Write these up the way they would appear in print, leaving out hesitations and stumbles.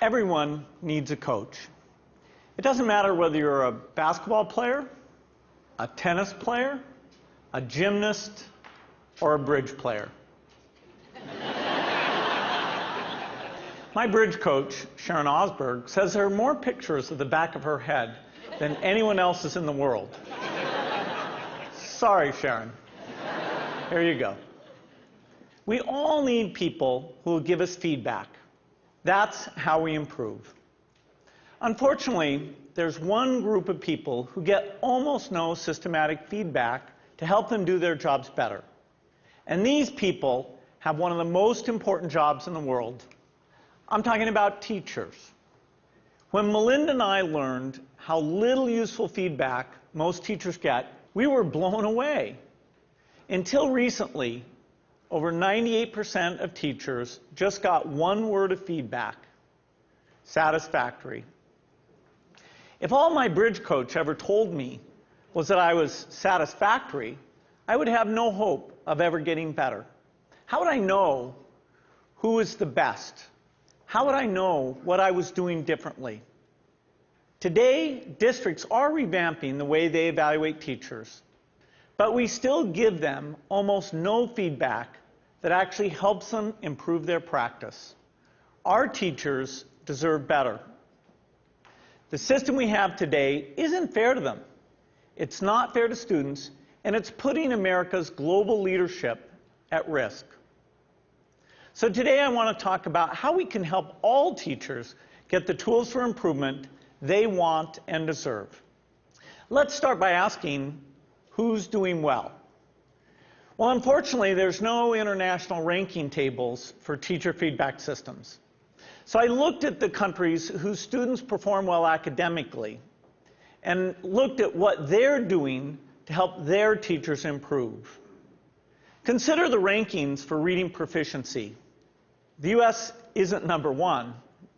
Everyone needs a coach. It doesn't matter whether you're a basketball player, a tennis player, a gymnast, or a bridge player. My bridge coach, Sharon Osberg, says there are more pictures of the back of her head than anyone else's in the world. Sorry, Sharon. Here you go. We all need people who will give us feedback. That's how we improve. Unfortunately, there's one group of people who get almost no systematic feedback to help them do their jobs better. And these people have one of the most important jobs in the world. I'm talking about teachers. When Melinda and I learned how little useful feedback most teachers get, we were blown away. Until recently, over 98% of teachers just got one word of feedback: satisfactory. If all my bridge coach ever told me was that I was satisfactory, I would have no hope of ever getting better. How would I know who was the best? How would I know what I was doing differently? Today, districts are revamping the way they evaluate teachers, but we still give them almost no feedback that actually helps them improve their practice. Our teachers deserve better. The system we have today isn't fair to them. It's not fair to students, and it's putting America's global leadership at risk. So today I want to talk about how we can help all teachers get the tools for improvement they want and deserve. Let's start by asking, who's doing well? Well, unfortunately, there's no international ranking tables for teacher feedback systems. So I looked at the countries whose students perform well academically and looked at what they're doing to help their teachers improve. Consider the rankings for reading proficiency. The US isn't number one.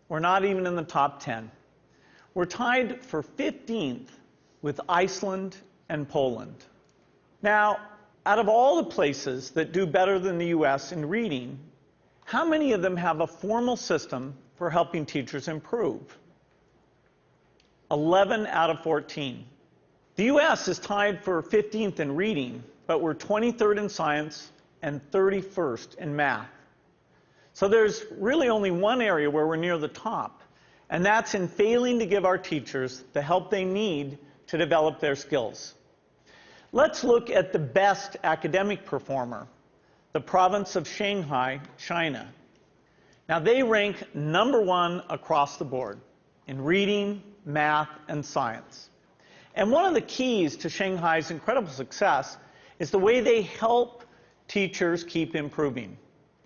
We're not even in the top 10. We're tied for 15th with Iceland and Poland. Now, out of all the places that do better than the US in reading, how many of them have a formal system for helping teachers improve? 11 out of 14. The US is tied for 15th in reading, but we're 23rd in science and 31st in math. So there's really only one area where we're near the top, and that's in failing to give our teachers the help they need to develop their skills. Let's look at the best academic performer, the province of Shanghai, China. Now, they rank #1 across the board in reading, math, and science. And one of the keys to Shanghai's incredible success is the way they help teachers keep improving.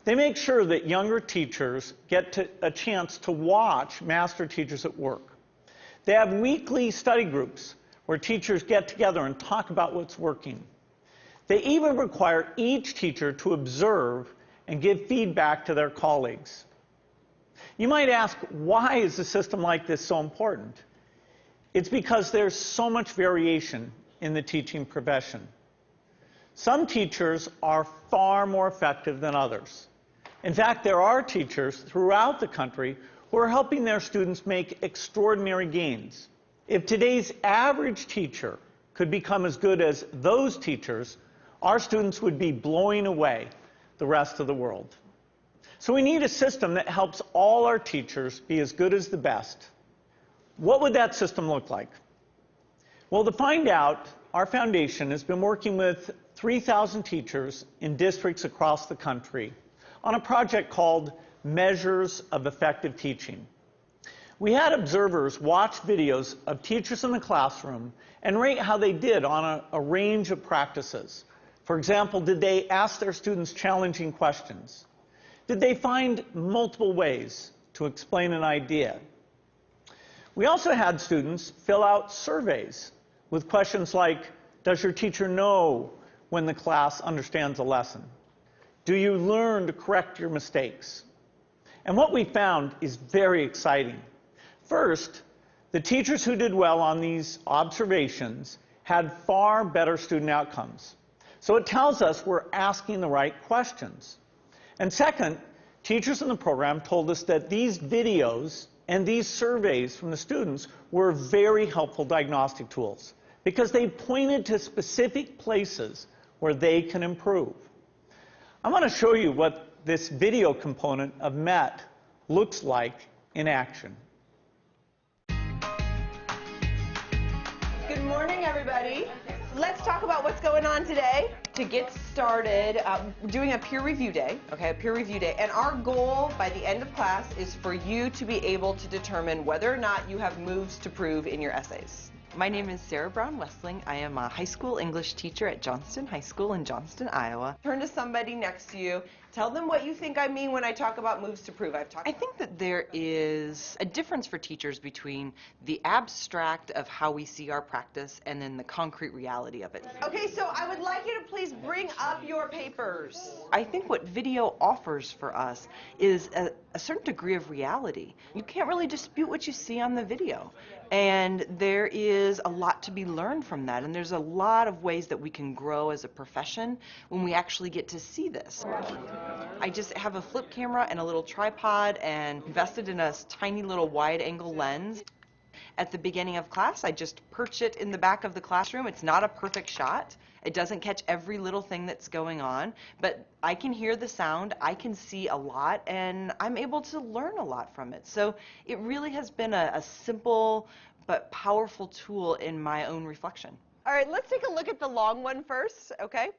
They make sure that younger teachers get a chance to watch master teachers at work. They have weekly study groups where teachers get together and talk about what's working. They even require each teacher to observe and give feedback to their colleagues. You might ask, why is a system like this so important? It's because there's so much variation in the teaching profession. Some teachers are far more effective than others. In fact, there are teachers throughout the country who are helping their students make extraordinary gains. If today's average teacher could become as good as those teachers, our students would be blowing away the rest of the world. So we need a system that helps all our teachers be as good as the best. What would that system look like? Well, to find out, our foundation has been working with 3,000 teachers in districts across the country on a project called Measures of Effective Teaching. We had observers watch videos of teachers in the classroom and rate how they did on a range of practices. For example, did they ask their students challenging questions? Did they find multiple ways to explain an idea? We also had students fill out surveys with questions like, does your teacher know when the class understands a lesson? Do you learn to correct your mistakes? And what we found is very exciting. First, the teachers who did well on these observations had far better student outcomes. So it tells us we're asking the right questions. And second, teachers in the program told us that these videos And these surveys from the students were very helpful diagnostic tools because they pointed to specific places where they can improve. I want to show you what this video component of MET looks like in action. Good morning, everybody. Let's talk about what's going on today. To get started, we're doing a peer review day, okay, a peer review day. And our goal by the end of class is for you to be able to determine whether or not you have moves to prove in your essays. My name is Sarah Brown-Westling. I am a high school English teacher at Johnston High School in Johnston, Iowa. Turn to somebody next to you. Tell them what you think I mean when I talk about moves to prove. I think that there is a difference for teachers between the abstract of how we see our practice and then the concrete reality of it. Okay, so I would like you to please bring up your papers. I think what video offers for us is a certain degree of reality. You can't really dispute what you see on the video. And there is a lot to be learned from that. And there's a lot of ways that we can grow as a profession when we actually get to see this. I just have a flip camera and a little tripod and invested in a tiny little wide angle lens. At the beginning of class, I just perch it in the back of the classroom. It's not a perfect shot. It doesn't catch every little thing that's going on, but I can hear the sound, I can see a lot, and I'm able to learn a lot from it. So it really has been a simple but powerful tool in my own reflection. All right, let's take a look at the long one first, okay?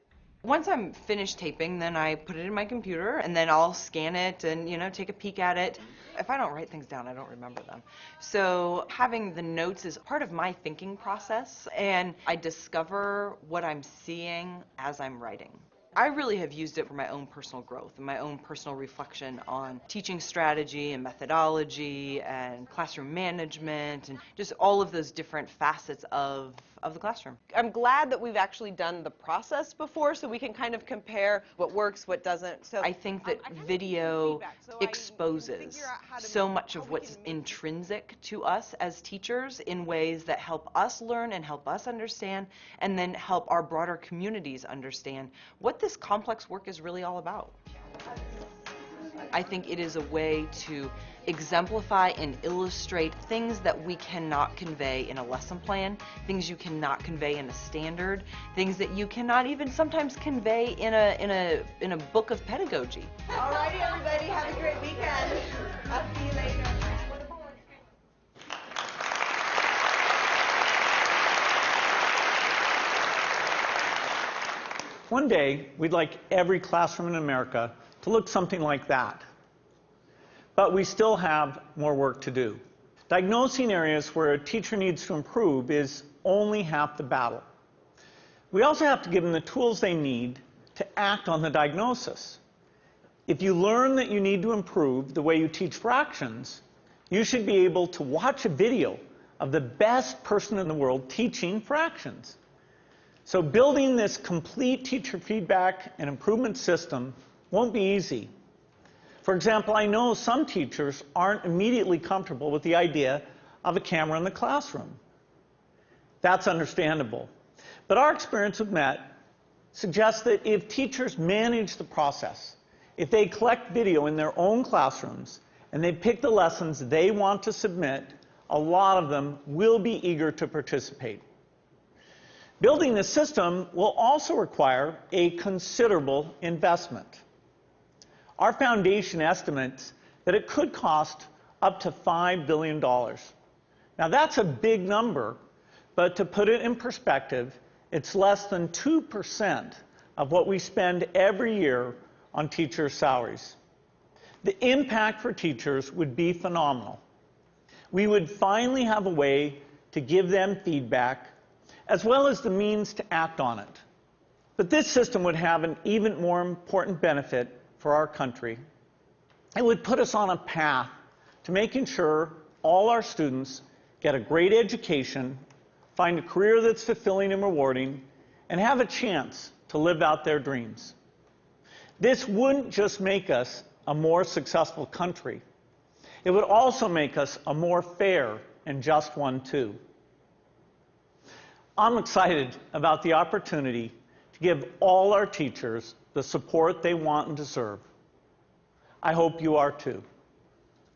Once I'm finished taping, then I put it in my computer, and then I'll scan it and, take a peek at it. If I don't write things down, I don't remember them. So having the notes is part of my thinking process, and I discover what I'm seeing as I'm writing. I really have used it for my own personal growth and my own personal reflection on teaching strategy and methodology and classroom management and just all of those different facets of the classroom. I'm glad that we've actually done the process before so we can kind of compare what works, what doesn't. So I think that video exposes so much of what's intrinsic to us as teachers in ways that help us learn and help us understand and then help our broader communities understand what this complex work is really all about. I think it is a way to exemplify and illustrate things that we cannot convey in a lesson plan, things you cannot convey in a standard, things that you cannot even sometimes convey in a book of pedagogy. All righty, everybody, have a great weekend. I'll see you later. One day, we'd like every classroom in America to look something like that. But we still have more work to do. Diagnosing areas where a teacher needs to improve is only half the battle. We also have to give them the tools they need to act on the diagnosis. If you learn that you need to improve the way you teach fractions, you should be able to watch a video of the best person in the world teaching fractions. So building this complete teacher feedback and improvement system won't be easy. For example, I know some teachers aren't immediately comfortable with the idea of a camera in the classroom. That's understandable. But our experience with MET suggests that if teachers manage the process, if they collect video in their own classrooms and they pick the lessons they want to submit, a lot of them will be eager to participate. Building this system will also require a considerable investment. Our foundation estimates that it could cost up to $5 billion. Now that's a big number, but to put it in perspective, it's less than 2% of what we spend every year on teachers' salaries. The impact for teachers would be phenomenal. We would finally have a way to give them feedback as well as the means to act on it. But this system would have an even more important benefit for our country. It would put us on a path to making sure all our students get a great education, find a career that's fulfilling and rewarding, and have a chance to live out their dreams. This wouldn't just make us a more successful country. It would also make us a more fair and just one, too. I'm excited about the opportunity to give all our teachers the support they want and deserve. I hope you are too.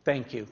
Thank you.